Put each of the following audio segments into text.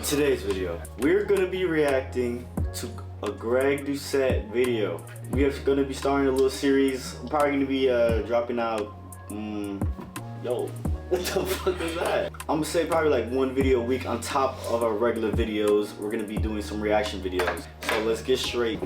today's video, we're gonna be reacting to a Greg Doucette video. We are gonna be starting a little series. I'm probably gonna be dropping out. Yo, what the fuck is that? I'm gonna say probably like one video a week on top of our regular videos. We're gonna be doing some reaction videos. So let's get straight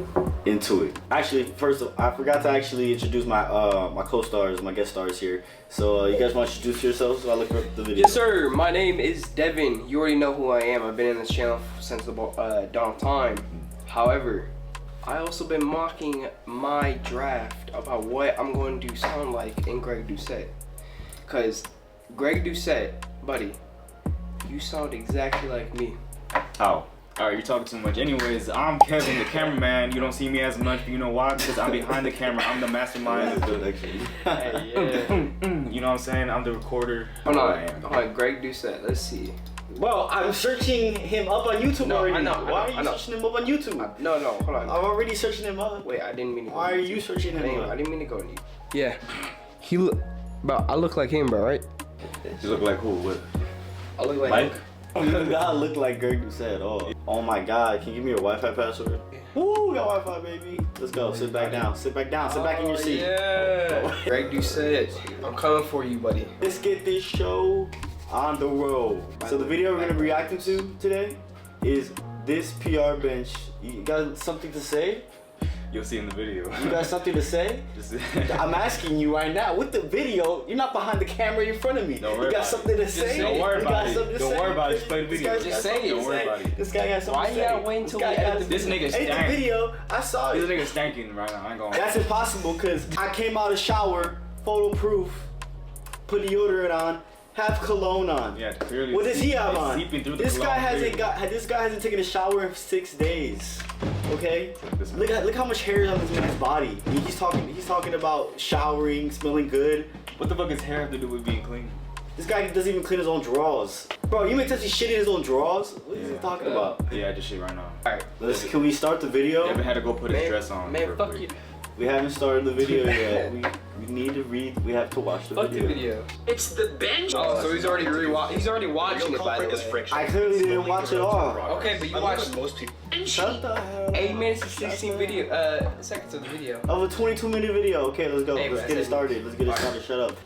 into it. Actually, first I forgot to actually introduce my my co-stars, my guest stars here. So you guys want to introduce yourselves while I look up the video? Yes, sir. My name is Devin. You already know who I am. I've been in this channel since the dawn of time. However, I also been mocking my draft about what I'm going to sound like in Greg Doucette. Cause Greg Doucette, buddy, you sound exactly like me. Oh. Alright, you're talking too much. Anyways, I'm Kevin, the cameraman. You don't see me as much, but you know why? Because I'm behind the camera. I'm the mastermind of the... Hey, yeah. You know what I'm saying? I'm the recorder. Hold on, Greg Doucette. Let's see. Well, I'm searching him up on YouTube already. I know. Why are you searching him up on YouTube? No, hold on. I'm already searching him up. Wait, I didn't mean to go. Why are you searching him up? I didn't mean to go to you. Yeah. He look... Bro, I look like him, bro, right? You look like who? What? I look like Mike? You do not look like Greg Doucette at all. Oh my god, can you give me your Wi-Fi password? Woo, got Wi-Fi, baby. Let's go, sit back down, sit back down, sit back in your seat. Yeah. Greg Doucette, I'm coming for you, buddy. Let's get this show on the road. So the video we're gonna be reacting to today is this PR bench. You got something to say? You'll see in the video. You got something to say? I'm asking you right now. With the video, you're not behind the camera in front of me. Don't worry you got about something to Just say? Don't worry about it. Don't worry about it. Just play the video. Just say it. Don't worry about it. This guy got something to say. Why you gotta wait until we edit the This nigga Ain't the stank. video. I saw This it. nigga stanking right now. I ain't going. That's impossible because I came out of the shower, photo proof, put deodorant on, have cologne on. Yeah, clearly. What does he have on? Seeping through the This guy cologne, this guy hasn't taken a shower in 6 days. Okay? This Look how much hair is on this man's body. He's talking about showering, smelling good. What the fuck does hair have to do with being clean? This guy doesn't even clean his own drawers. Bro, you may touch his shit in his own drawers? What is he talking about? Yeah, I just shit right now. Alright. Can we start the video? Devin had to go put his dress on. Man, real fuck quick. you. We haven't started the video yet. We need to read. We have to watch the Fuck video. the video. It's the bench. Oh, so he's already watching it, by the way. I clearly didn't watch it all. Okay, but you watched most people. Shut the hell 8 up. minutes and 16 seconds of the video. Of a 22-minute video. Okay, let's go. Hey, Let's bro, get it that's started. Let's get it started. Shut up.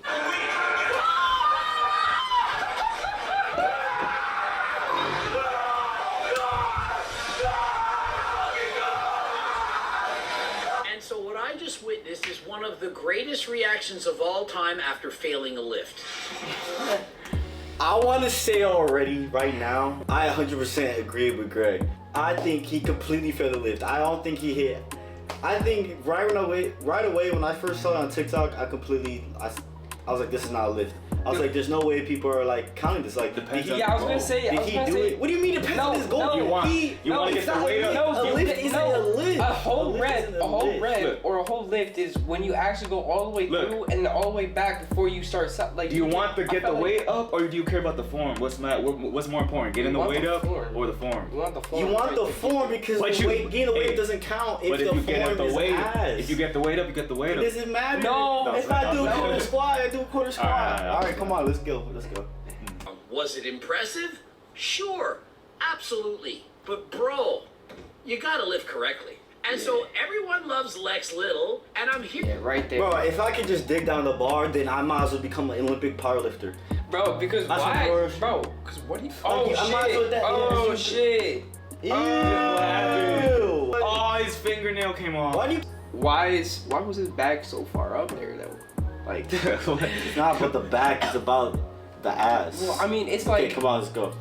And so what I just witnessed is one of the greatest reactions of all time after failing a lift. I want to say already, right now, I 100% agree with Greg. I think he completely failed the lift. I don't think he hit. I think right away when I first saw it on TikTok, I was like, this is not a lift. I was like, there's no way people are like counting this. Like, Depends did he, on Yeah, I was gonna say. did he do it? What do you mean depends on his goal? No, You want to get the weight up? A lift isn't a lift. A whole rep Look. or a whole lift is when you actually go all the way through and all the way back before you start. Like, Do you want to get the weight up, or do you care about the form? What's more important, getting the want weight the up form. or the form? You want the form. You want the form because But getting the weight doesn't count if But the if you form get the is weight, ass. if you get the weight up, you get the weight It up. doesn't matter. No. If I do a No. quarter squat, I do a quarter squat. All right, Come on, let's go. Let's go. Was it impressive? Sure, absolutely. But bro, you gotta lift correctly. And so everyone loves Lex Little, and I'm here. Yeah, right there. Bro, if I could just dig down the bar, then I might as well become an Olympic powerlifter. Bro, because That's why? worse. Bro, because what do you? I might as well shit! that- Oh yeah, shit! Ew. happened? Oh, his fingernail came off. Why do you? Why was his back so far up there though? Like, It's not about the back. It's about the ass. well, I mean, it's Okay, like. come on, let's go.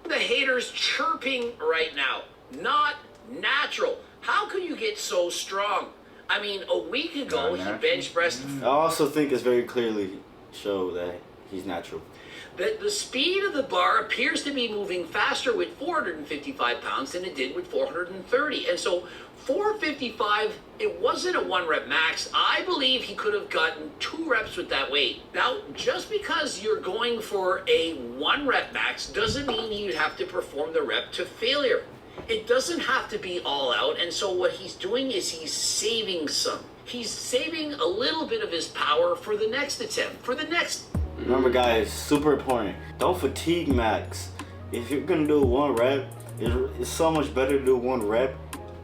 The haters chirping right now. Not natural. How can you get so strong? I mean, a week ago Not he natural. bench pressed. I also think it's very clearly show that he's natural. The speed of the bar appears to be moving faster with 455 pounds than it did with 430. And so 455, it wasn't a 1 rep max. I believe he could have gotten 2 reps with that weight. Now, just because you're going for a 1 rep max doesn't mean you'd have to perform the rep to failure. It doesn't have to be all out. And so what he's doing is he's saving some. He's saving a little bit of his power for the next attempt, for the next. Remember, guys, super important. Don't fatigue max. if you're gonna do one rep, it's so much better to do one rep,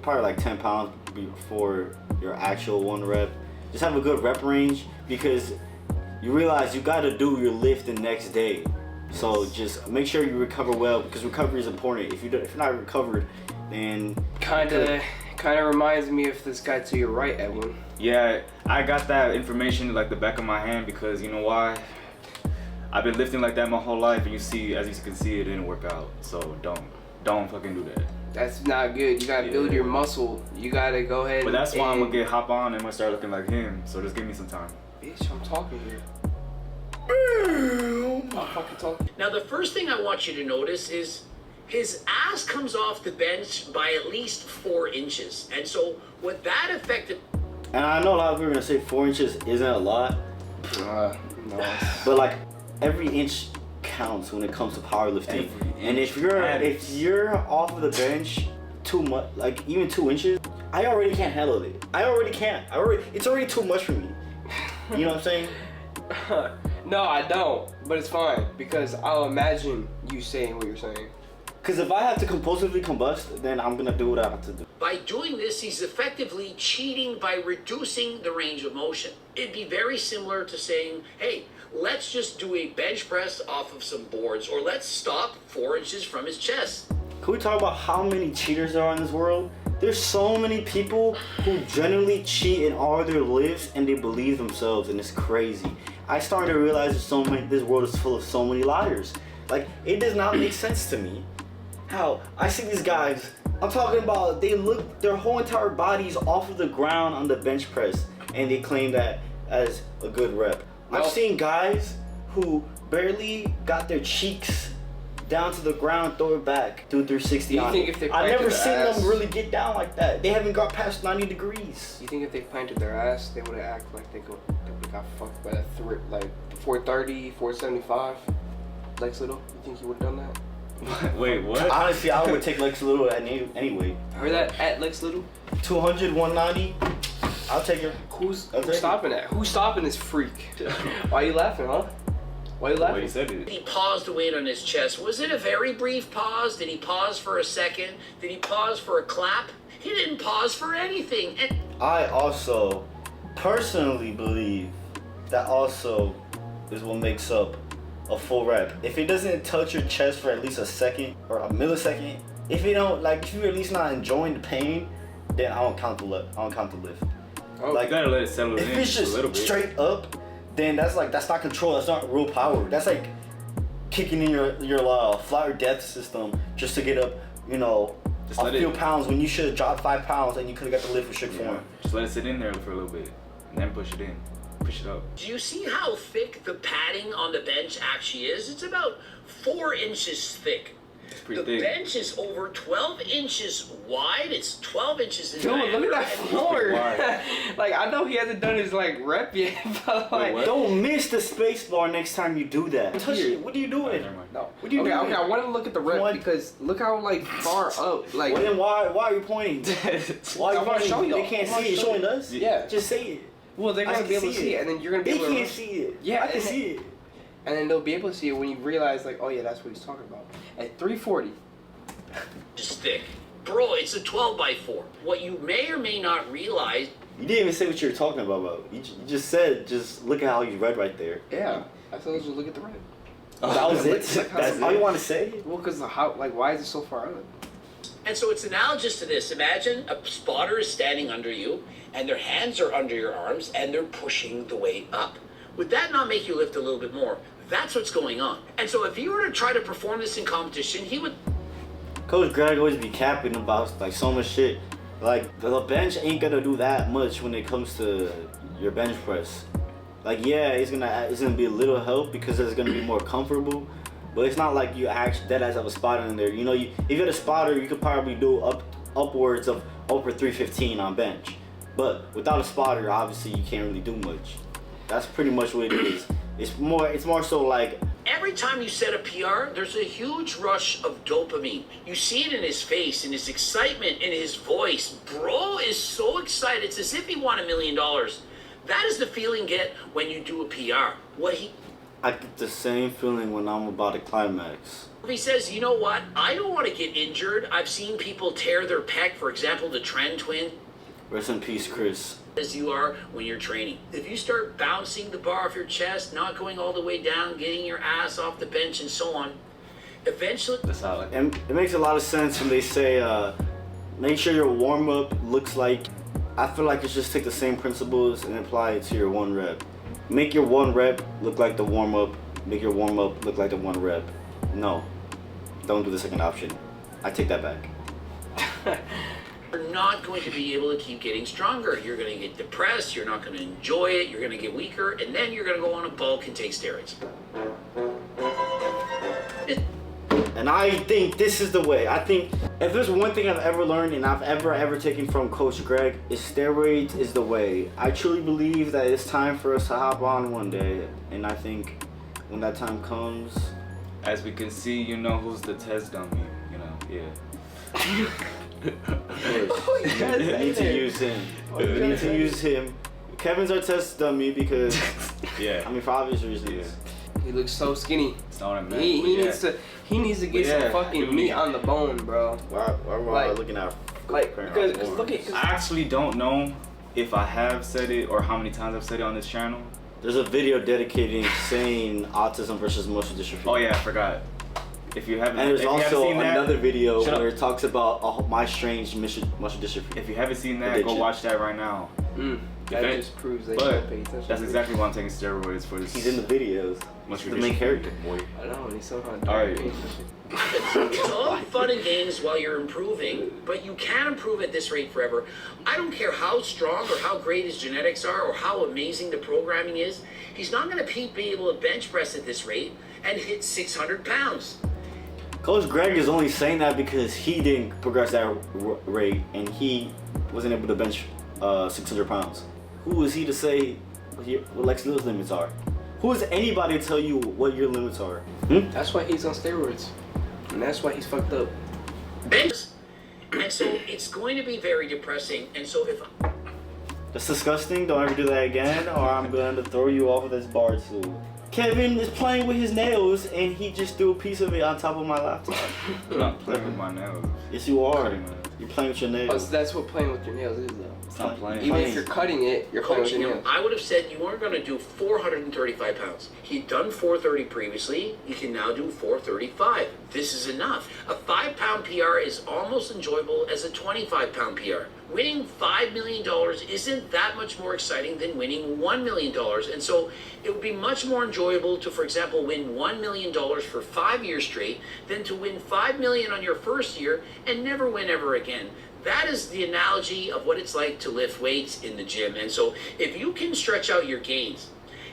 probably like 10 pounds before your actual one rep. Just have a good rep range because you realize you gotta do your lift the next day. So just make sure you recover well because recovery is important. If you're not recovered, then Kind of reminds me of this guy to your right, Edwin. Yeah, I got that information like the back of my hand because you know why? I've been lifting like that my whole life, and as you can see, it didn't work out. So don't fucking do that. That's not good. You gotta build your muscle. You gotta go ahead. But that's why I'm gonna hop on and I'm gonna start looking like him. So just give me some time. Bitch, I'm talking here. I'm fucking talking. Now, the first thing I want you to notice is his ass comes off the bench by at least 4 inches. And so what that affected... And I know a lot of people are gonna say 4 inches isn't a lot, No. but like every inch counts when it comes to powerlifting. And if you're off of the bench too much, like even 2 inches, I already can't handle it. It's already too much for me. You know what I'm saying? No, I don't. But it's fine because I'll imagine you saying what you're saying. Because if I have to compulsively combust, then I'm gonna do what I have to do. By doing this, he's effectively cheating by reducing the range of motion. It'd be very similar to saying, hey, let's just do a bench press off of some boards, or let's stop 4 inches from his chest. Can we talk about how many cheaters there are in this world? There's so many people who genuinely cheat in all their lifts and they believe themselves, and it's crazy. I started to realize this world is full of so many liars. Like, it does not make sense to me. How I see these guys, I'm talking about their whole entire bodies off of the ground on the bench press, and they claim that as a good rep. I've seen guys who barely got their cheeks down to the ground, throw it back, do 360 on it. I've never seen them really get down like that. They haven't got past 90 degrees. You think if they planted their ass, they would act like they got fucked by that 430, 475? Lex Little? You think he would have done that? Wait, what? Honestly, I would take Lex Little anyway. Heard that at Lex Little? 200, 190. I'll take it. Who's stopping that? Who's stopping this freak? Why are you laughing, huh? Why are you laughing? He said it. He paused the weight on his chest. Was it a very brief pause? Did he pause for a second? Did he pause for a clap? He didn't pause for anything. And I also personally believe that also is what makes up a full rep. If it doesn't touch your chest for at least a second or a millisecond, if you're at least not enjoying the pain, then I don't count the lift. Oh, like, you gotta let it settle in if it's just a little bit. Straight up, then that's not control. That's not real power. That's like kicking in your flat or death system just to get up, a few pounds when you should have dropped 5 pounds and you could have got the lift for strict form. Just let it sit in there for a little bit and then push it in. Push it up. do you see how thick the padding on the bench actually is? It's about 4 inches thick. It's pretty The thick. bench is over 12 inches wide. It's 12 inches in Dude, diameter. look at that floor. Like, I know he hasn't done his rep yet, but what? Don't miss the space bar next time you do that. Touch it. What are you doing? Never mind. no. What are you doing? Okay, I want to look at the rep because look how far up. Well, then why are you pointing? Why are you I wanna pointing? show y'all. They can't I wanna see it. show Showing you. us? Yeah. Just say it. Well, they're I gonna can be able to see see it. it, and then you're gonna be They able to. can't see it. Yeah, I can see it. And then they'll be able to see it when you realize, oh yeah, that's what he's talking about. At 340. Just thick. Bro, it's a 12 by 4. What you may or may not realize, You didn't even say what you were talking about. You just said, just look at how you read right there. Yeah, I thought just look at the rep. That was it? Look how- That's all you want to say? Well, because why is it so far up? and so it's analogous to this. Imagine a spotter is standing under you, and their hands are under your arms, and they're pushing the weight up. Would that not make you lift a little bit more? That's what's going on. And so if you were to try to perform this in competition, he would... Coach Greg always be capping about so much shit. Like, the bench ain't gonna do that much when it comes to your bench press. Like, yeah, it's gonna be a little help because it's gonna be more comfortable, but it's not like you actually dead ass have a spotter in there. If you had a spotter, you could probably do upwards of over 315 on bench. But without a spotter, obviously you can't really do much. That's pretty much what it is. It's more so like, Every time you set a PR, there's a huge rush of dopamine. You see it in his face, in his excitement, in his voice. Bro is so excited. It's as if he won $1 million. That is the feeling get when you do a PR. I get the same feeling when I'm about to climax. If he says, you know what, I don't want to get injured. I've seen people tear their pec, for example, the Trend twin. Rest in peace, Chris. As you are when you're training. If you start bouncing the bar off your chest, not going all the way down, getting your ass off the bench and so on, eventually... That's how I And it makes a lot of sense when they say, make sure your warm-up looks like... I feel like it's just take the same principles and apply it to your 1 rep. Make your 1 rep look like the warm-up. Make your warm-up look like the 1 rep. No. Don't do the second option. I take that back. You're not going to be able to keep getting stronger. You're going to get depressed. You're not going to enjoy it. You're going to get weaker. And then you're going to go on a bulk and take steroids. And I think this is the way. I think if there's one thing I've ever learned and I've ever taken from Coach Greg, is steroids is the way. I truly believe that it's time for us to hop on one day. And I think when that time comes... As we can see, you know who's the test dummy, you know, yeah. Oh, you guys We need to use him. We need to use him. Kevin's our test dummy because, Yeah. I mean, for obvious reasons. He looks so skinny. It's not a man. He but yeah. needs to get Yeah, some fucking meat on the bone, bro. Why are we Like- looking at Like, comparing because our forms? look at... I actually don't know if I have said it or how many times I've said it on this channel. There's a video dedicating saying autism versus muscle dystrophy. Oh yeah, I forgot. If you haven't, And there's if you haven't also seen that, another video Shut up. where it talks about my strange muscle dystrophy. if you haven't seen that, Prediction. go watch that right now. That Okay. just proves that you But don't pay attention. that's exactly why I'm taking steroids for this. He's in the videos. much He's the main character. boy. I know, and he's somehow All right. It's all fun and games while you're improving, but you can't improve at this rate forever. I don't care how strong or how great his genetics are or how amazing the programming is. He's not going to be able to bench press at this rate and hit 600 pounds. Coach Greg is only saying that because he didn't progress that rate and he wasn't able to bench 600 pounds. Who is he to say what Lex Lewis' limits are? Who is anybody to tell you what your limits are? That's why he's on steroids. And that's why he's fucked up. Bench. And so it's going to be very depressing. And so if That's disgusting. Don't ever do that again, or I'm going to throw you off of this bar stool. Kevin is playing with his nails, and he just threw a piece of it on top of my laptop. I'm not playing with my nails. Yes, you are. Cutting my- You're playing with your Oh, nails. so that's what playing with your nails is, though. It's not playing. Even if you're cutting it, you're playing with coaching your him, nails. I would have said you weren't going to do 435 pounds. He'd done 430 previously. You can now do 435. This is enough. A 5-pound PR is almost enjoyable as a 25-pound PR. Winning $5 million isn't that much more exciting than winning $1 million. And so it would be much more enjoyable to, for example, win $1 million for 5 years straight than to win $5 million on your first year and never win ever again. That is the analogy of what it's like to lift weights in the gym. And so if you can stretch out your gains,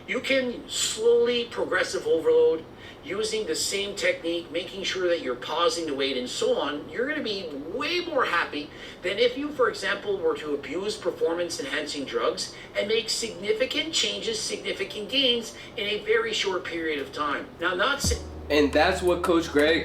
you can slowly progressive overload using the same technique, making sure that you're pausing the weight and so on, you're going to be way more happy than if you, for example, were to abuse performance enhancing drugs and make significant changes, significant gains in a very short period of time. Now, And that's what Coach Greg,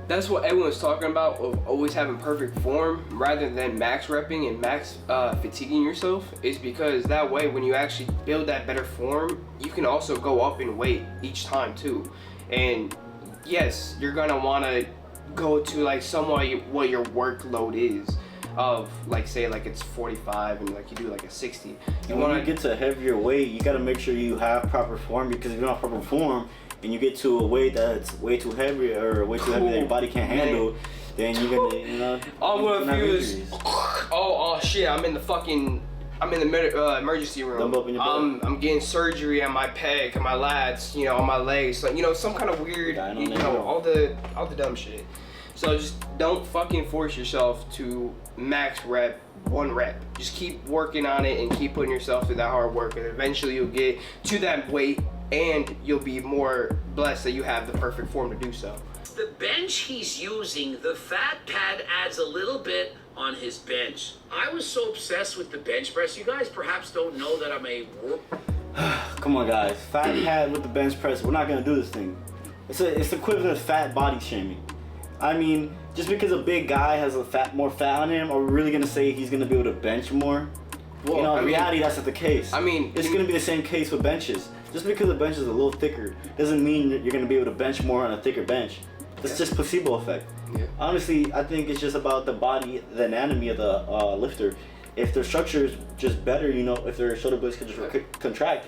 that's what everyone's talking about, of always having perfect form rather than max repping and max fatiguing yourself, is because that way when you actually build that better form, you can also go up in weight each time too. And yes, you're gonna wanna go to like somewhat what your workload is of, like, say like it's 45 and like you do like a 60. You And when you get to a heavier weight, you got to make sure you have proper form, because if you don't have proper form and you get to a weight that's way too heavy or way too heavy that your body can't handle, then you're gonna, you know. All I'm you're gonna have feel is, injuries. oh shit, I'm in the emergency room. Dump up in your butt. I'm getting surgery on my pec, on my lats, you know, on my legs, like, you know, some kind of weird, Yeah, I know you that. know, all the dumb shit. So just don't fucking force yourself to max rep 1 rep. Just keep working on it and keep putting yourself through that hard work, and eventually you'll get to that weight and you'll be more blessed that you have the perfect form to do so. the bench he's using, the fat pad adds a little bit on his bench. I was so obsessed with the bench press. You guys perhaps don't know that I'm a... Come on, guys. Fat pad with the bench press. We're not gonna do this thing. It's equivalent of fat body shaming. I mean, just because a big guy has more fat on him, are we really gonna say he's gonna be able to bench more? Well, you know, I in mean- reality, that's not the case. I mean, it's gonna be the same case with benches. Just because the bench is a little thicker doesn't mean that you're gonna be able to bench more on a thicker bench. It's just placebo effect. Yeah. Honestly, I think it's just about the body, the anatomy of the lifter. If their structure is just better, you know, if their shoulder blades can just contract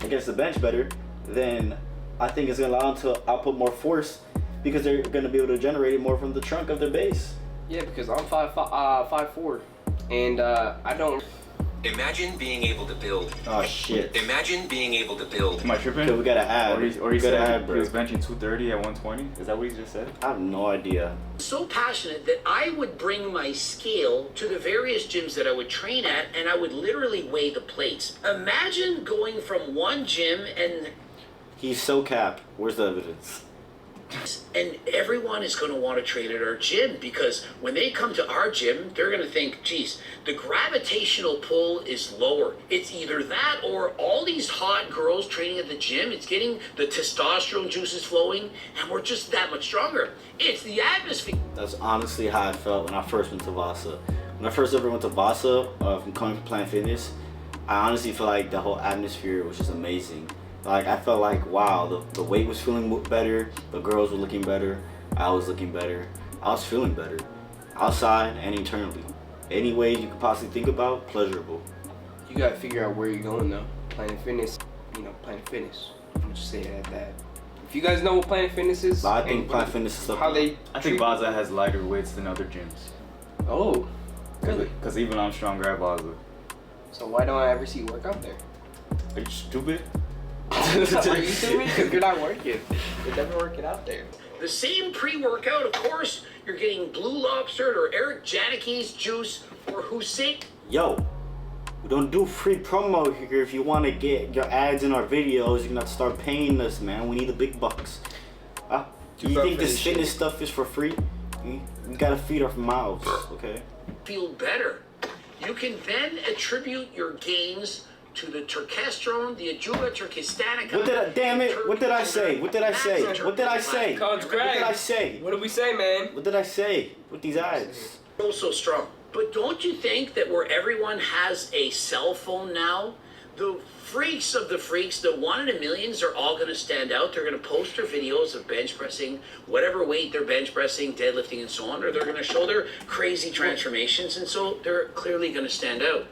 against the bench better, then I think it's gonna allow them to output more force because they're gonna be able to generate it more from the trunk of their base. Yeah, because I'm 5'4", and I don't. Imagine being able to build. Oh shit. Imagine being able to build. Am I tripping? Okay, we gotta add. Or he we gotta said add, he bro. was benching 230 at 120. Is that what he just said? I have no idea. So passionate that I would bring my scale to the various gyms that I would train at, and I would literally weigh the plates. Imagine going from one gym and He's so capped. Where's the evidence? everyone is going to want to train at our gym, because when they come to our gym, they're going to think, geez, the gravitational pull is lower. It's either that or all these hot girls training at the gym, it's getting the testosterone juices flowing, and we're just that much stronger. It's the atmosphere. That's honestly how I felt when I first went to Vasa. When I first ever went to Vasa, from coming from Planet Fitness, I honestly feel like the whole atmosphere was just amazing. Like, I felt like, wow, the weight was feeling better, the girls were looking better, I was looking better, I was feeling better, outside and internally. Any way you could possibly think about, pleasurable. You gotta figure out where you're going though. Planet Fitness, you know, Planet Fitness. I'm gonna just say it at that. If you guys know what Planet Fitness is, But I think and Planet Fitness is how they. I think Vaza has lighter weights than other gyms. Oh, really? Because even I'm stronger at Vaza. So why don't I ever see you work out there? Are you stupid? Are you stupid? Because you're not working. You're never working out there. The same pre-workout, of course, you're getting Blue Lobster or Eric Janicki's juice or Hussein. Yo, we don't do free promo here. If you want to get your ads in our videos, you're gonna have to start paying us, man. We need the big bucks. Do you think this fitness stuff is for free? We gotta feed our mouths, okay? Feel better. You can then attribute your gains to the turkestrone, the adjuva turkistanica. What did I, damn it, what did I say? What did I say? What did I say? Coach What Greg. did I say? What did we say, man? What did I say with these ads? So strong. But don't you think that where everyone has a cell phone now, the freaks of the freaks, the 1 in a millions are all going to stand out. They're going to post their videos of bench pressing, whatever weight they're bench pressing, deadlifting, and so on, or they're going to show their crazy transformations, and so they're clearly going to stand out.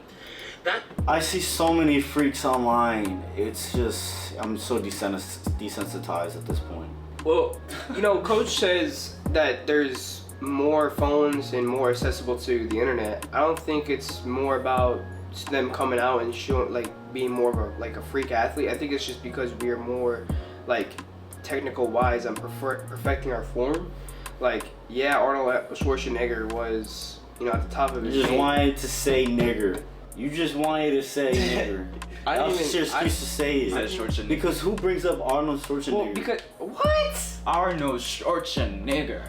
I see so many freaks online. It's just, I'm so desensitized at this point. Well, you know, Coach says that there's more phones and more accessible to the internet. I don't think it's more about them coming out and showing, like, being more of a freak athlete. I think it's just because we are more like technical wise and perfecting our form. Like, yeah, Arnold Schwarzenegger was, you know, at the top of his You just game. wanted to say nigger. You just wanted to say nigger. I That didn't was even- your excuse to say it. Said Schwarzenegger. Because who brings up Arnold Schwarzenegger? Well, because what? Arnold Schwarzenegger.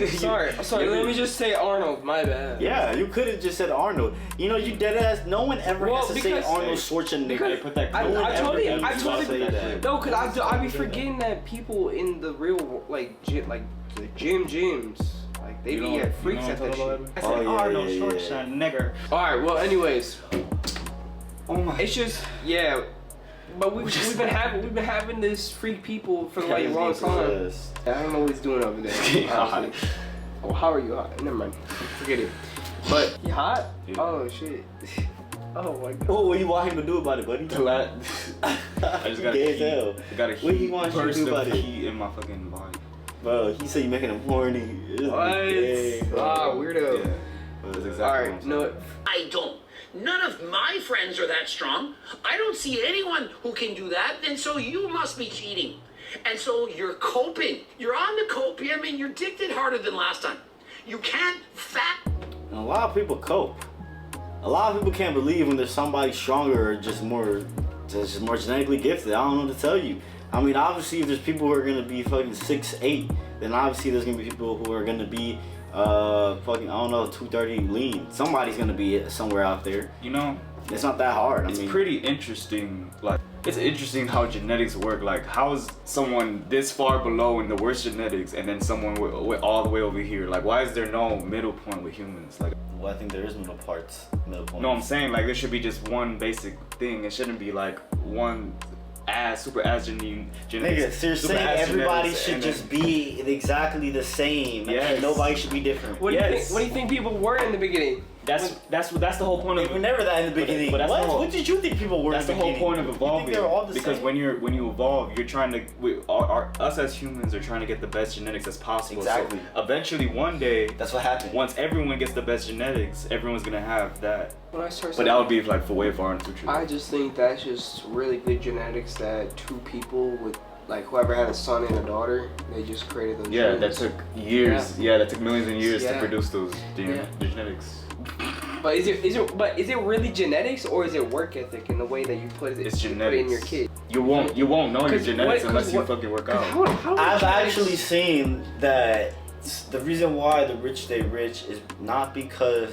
Sorry. Let me just say Arnold. My bad. Yeah, you could have just said Arnold. You know, you dead ass. No one ever Well, has to say because- Arnold Schwarzenegger. because- Put that. I No one totally, ever I used to totally, say that. no, cause I be forgetting that people in the real, like, the gyms, like, they be at freaks at that shit. I Oh, said yeah, Arnold yeah, yeah. Schwarzenegger. Alright, well, anyways, Oh my. it's just, yeah, but we've been having this freak people for like a long time. Yes. I don't know what he's doing over there. honestly. Oh, how are you hot? Never mind, forget it. But you hot? Yeah. Oh shit. Oh my god. Oh, what do you want him to do about it, buddy? I just got Gay a as hell. I got a What do you want you to burst do of about it? heat in my fucking body. Bro, he said you making him horny. What? Ah, weirdo. Yeah. That's exactly what Alright, I'm no. saying. I don't. None of my friends are that strong. I don't see anyone who can do that, and so you must be cheating. And so you're coping. You're on the copium and you're addicted harder than last time. You can't fat. And a lot of people cope. A lot of people can't believe when there's somebody stronger or just more genetically gifted. I don't know what to tell you. I mean, obviously, if there's people who are gonna be fucking 6'8", then obviously there's gonna be people who are gonna be fucking, I don't know, 230 lean. Somebody's gonna be somewhere out there. You know, It's not that hard. it's I mean, pretty interesting. Like It's interesting how genetics work. Like, how is someone this far below in the worst genetics, and then someone all the way over here? Like, why is there no middle point with humans? Like, Well, I think there is middle points. no, I'm saying like there should be just one basic thing. It shouldn't be like one super ass genetics. Nigga, so you're super saying ass everybody genetics, should and just then- be exactly the same. Yes. And nobody should be different. What do you think? Yes. What do you think people were in the beginning? That's the whole point They of were never that in the beginning. but that's what? the whole- What did you think people were That's in the the whole beginning? point of evolving. You think they were all the because same? when you evolve, you're trying to us as humans are trying to get the best genetics as possible. Exactly. So eventually, one day, That's what happened. once everyone gets the best genetics, everyone's gonna have that. When I start But that would be like for way far in the future. I just think that's just really good genetics that two people with, like, whoever had a son and a daughter, they just created those Yeah, genes. that took years. Yeah, that took millions of years to Yeah. produce those Yeah. genetics. But is it really genetics, or is it work ethic in the way that you put it? It's you put it in genetics. your kid. You won't know your 'Cause genetics what- unless 'cause you what- fucking work 'Cause out. how I've genetics- actually seen that the reason why the rich stay rich is not because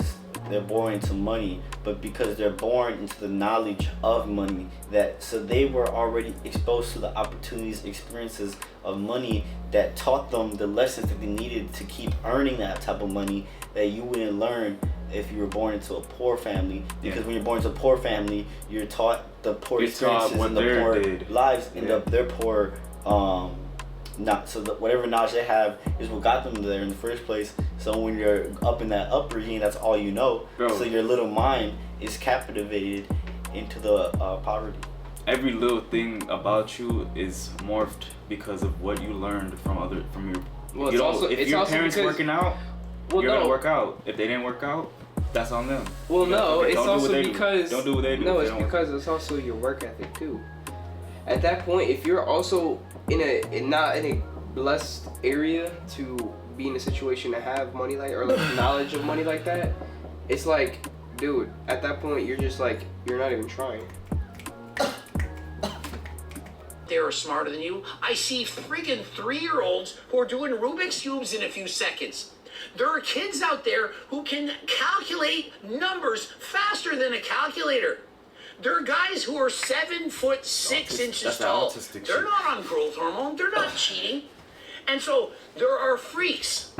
they're born into money, but because they're born into the knowledge of money. That so they were already exposed to the opportunities, experiences of money that taught them the lessons that they needed to keep earning that type of money that you wouldn't learn if you were born into a poor family. Because when you're born into a poor family, you're taught the poor You're taught experiences what and the they poor did. lives and Yeah. their poor not so that whatever knowledge they have is what got them there in the first place. So when you're up in that upper regime, that's all you know. Bro. So your little mind is captivated into the poverty. Every little thing about you is morphed because of what you learned from your. Well, you it's know, also- if it's your also parents because- working out, Well, you're no. gonna work out. If they didn't work out, that's on them. Well, You gotta no, fucking it's don't do what also they do. because Don't do what they do. No, if it's they don't work because it's also your work ethic too. At that point, if you're also not in a blessed area to be in a situation to have money like or like knowledge of money like that, it's like, dude, at that point you're just like you're not even trying. They are smarter than you. I see friggin' 3-year-olds who are doing Rubik's Cubes in a few seconds. There are kids out there who can calculate numbers faster than a calculator. There are guys who are 7'6" That's tall. autistic They're shit. not on growth hormone. They're not cheating. And so there are freaks.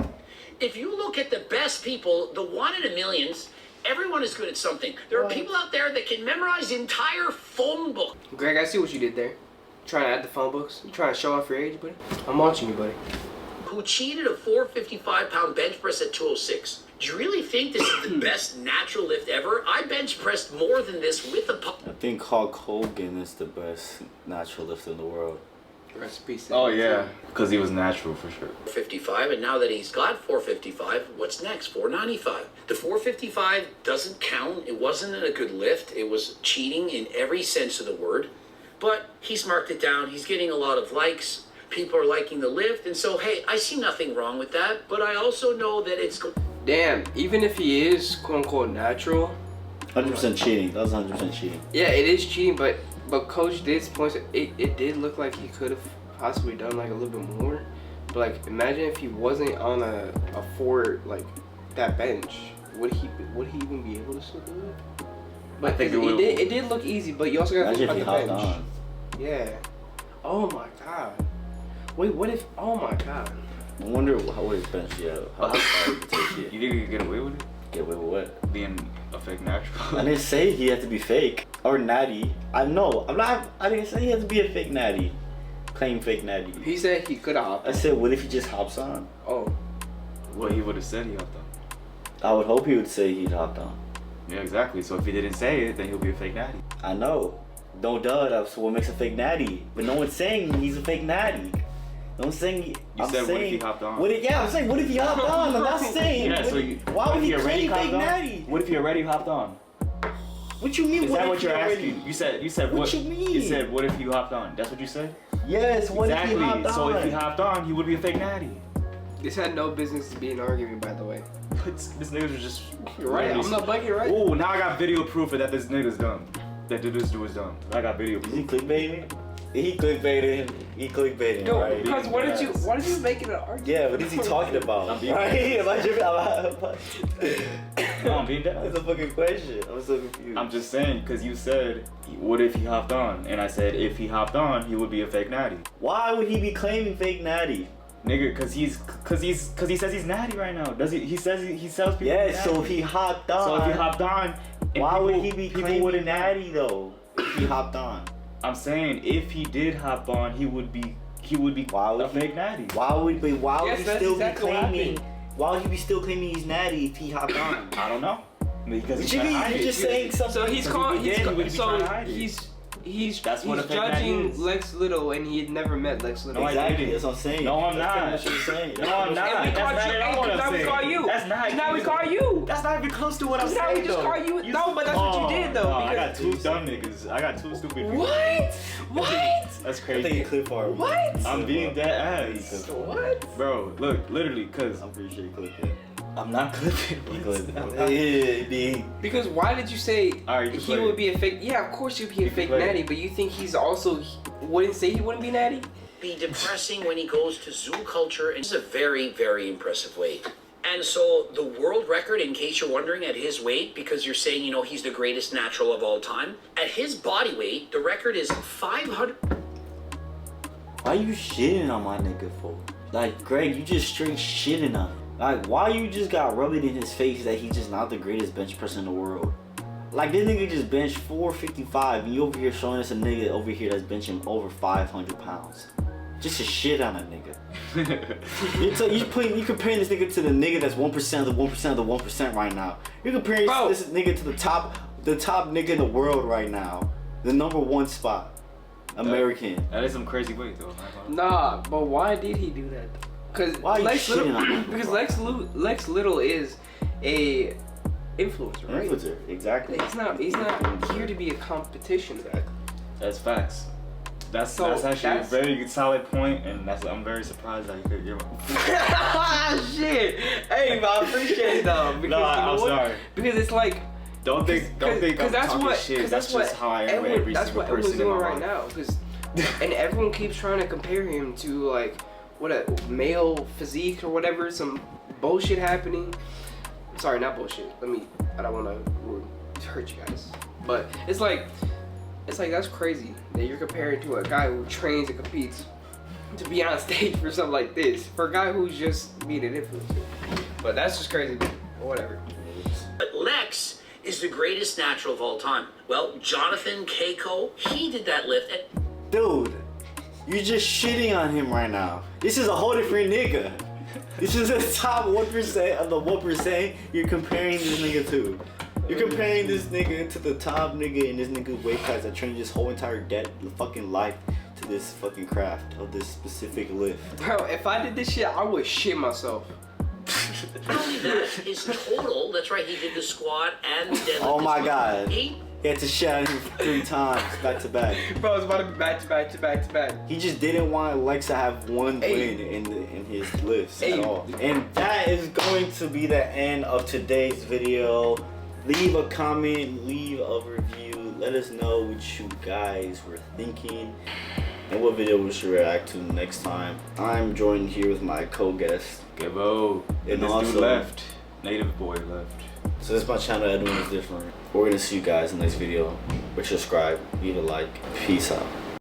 If you look at the best people, the one in a millions, everyone is good at something. There are people out there that can memorize the entire phone book. Greg, I see what you did there. Trying to add the phone books. You trying to show off your age, buddy? I'm watching you, buddy. Who cheated a 455-pound bench press at 206. Do you really think this is the best natural lift ever? I bench pressed more than this with a pump. I think Hulk Hogan is the best natural lift in the world. Recipe. Oh yeah, because he was natural for sure. 455, and now that he's got 455, what's next? 495. The 455 doesn't count. It wasn't a good lift. It was cheating in every sense of the word. But he's marked it down. He's getting a lot of likes. People are liking the lift, and so hey, I see nothing wrong with that. But I also know that it's. Damn, even if he is quote unquote natural, 100% cheating. That was 100% cheating. yeah, it is cheating. But Coach did point it did look like he could have possibly done like a little bit more. But like, imagine if he wasn't on a forward like that bench, would he even be able to still do it? But I think it did look easy. But you also got to Imagine think if he about the hopped bench. on. Yeah. Oh my god. Wait, what if? Oh my god. I wonder how his bench how far he could take it. You think you could get away with it? Get away with what? Being a fake natural? I didn't say he had to be fake or natty. I didn't say he had to be a fake natty. Claim fake natty. He said he could have hopped. I said, what if he just hops on? Oh. Well, he would have said he hopped on. I would hope he would say he'd hopped on. Yeah, exactly. So if he didn't say it, then he'll be a fake natty. I know. No duh, that's what makes a fake natty. But no one's saying he's a fake natty. No one's saying. You said, what if he hopped on? I'm saying, what if he hopped on? I'm not saying. Yeah, why would he claim hopped fake on? natty? What if he already hopped on? What you mean? Is what that if what he you're already- asking? You said What what? you mean? You said what if you hopped on? That's what you said? Yes. What exactly. if he hopped on? So if he hopped on, he would be a fake natty. This had no business to be an argument, by the way. This nigga was just. You're right. I'm not bugging, right? Oh, now I got video proof that this nigga's dumb. That this dude is dumb. I got video Is he proof. clickbaiting? He clickbaiting. No, right? because why did you make it an argument? Yeah, what is he talking about? I'm being- Right? No, I'm being dead. That's a fucking question. I'm so confused. I'm just saying, because you said, what if he hopped on? And I said, if he hopped on, he would be a fake natty. Why would he be claiming fake natty? Nigga, cause he says he's natty right now. Does he? He says he sells people. Yeah, so natty. if he hopped on. So if he hopped on, and Why would he people- be people claiming wouldn't- natty though? If he hopped on. I'm saying if he did hop on, he would be Why would a fake natty. Why would he Yes, that's still exactly be what claiming? happened. Why would he be still claiming he's natty if he hopped on? I don't know. Because he's You're trying to hide it. just saying something. So he's Because calling. if he did, he would be trying to hide it. He's That's what a fake natty judging is. Lex Little, and he had never met Lex Little. No, I Exactly, didn't. that's what I'm saying. No, I'm That's not. what you're saying. No, I'm not. And we That's called not you. at all And what I'm now we saying. call you. That's not. Now we call you. That's not even close to what I'm Now saying. we just though. call you. No, but that's what you did though. No, I because- got two dumb niggas. I got two stupid people. What? What? That's I crazy. think you clip for him. What? I'm being dead ass. What? Bro, look, literally, cause I'm pretty sure you clipped it. I'm not clipping. You clipped I'm it. not- Yeah, Because why did you say Alright, you can he play would it. be a fake? Yeah, of course he'd be a You can fake play it. natty, but you think he's also wouldn't say he wouldn't be natty? Be depressing when he goes to zoo culture, and it's a very, very impressive weight. And so the world record, in case you're wondering, at his weight, because you're saying, you know, he's the greatest natural of all time, at his body weight, the record is 500. Why you shitting on my nigga for? Like, Greg, you just straight shitting on him. Like, why you just got rubbed in his face that he's just not the greatest bench press in the world? Like, this nigga just benched 455, and you over here showing us a nigga over here that's benching over 500 pounds. Just a shit on a nigga. you comparing this nigga to the nigga that's 1% of the 1% of the 1% right now. You're comparing Bro. this nigga to the top nigga in the world right now. The #1 spot. American. That is some crazy weight though. Nah, but why did he do that? Because Why are you Lex shitting Little, on him? because Lex Little is a influencer, right? Influencer, exactly. He's not here to be a competition. That's facts. That's So, actually that's- a very solid point, and I'm very surprised that you could give Shit. Hey, but I appreciate it though. Because No, you know I'm what? sorry. Because it's like. Don't think I'm that's talking what, shit. 'cause That's just how I am with every that's single what everyone's person in doing my right life. now. Cause, and everyone keeps trying to compare him to like what a male physique or whatever. Some bullshit happening. Sorry, not bullshit. I don't want to hurt you guys. But it's like that's crazy that you're comparing to a guy who trains and competes to be on stage for something like this for a guy who's just being an influencer. But that's just crazy. Whatever. But Lex is the greatest natural of all time. Well, Jonathan Keiko, he did that lift. And Dude, you're just shitting on him right now. This is a whole different nigga. This is the top 1% of the 1% you're comparing this nigga to. You're comparing this nigga to the top nigga in this nigga's weight class that trained his whole entire fucking life to this fucking craft of this specific lift. Bro, if I did this shit, I would shit myself. not only that, his total, that's right, he did the squat and the deadlift. Oh my god. He He had to shit on him 3 times back to back. Bro, it's about to be back to back to back to back. He just didn't want Lex to have one Hey. win in his lifts Hey. at all. And that is going to be the end of today's video. Leave a comment, leave a review. Let us know what you guys were thinking and what video we should react to next time. I'm joined here with my co-guest. Gabo. And And this also- dude left. Native boy left. So this is my channel, Edwin is different. We're gonna see you guys in the next video. Subscribe, leave a like. Peace out.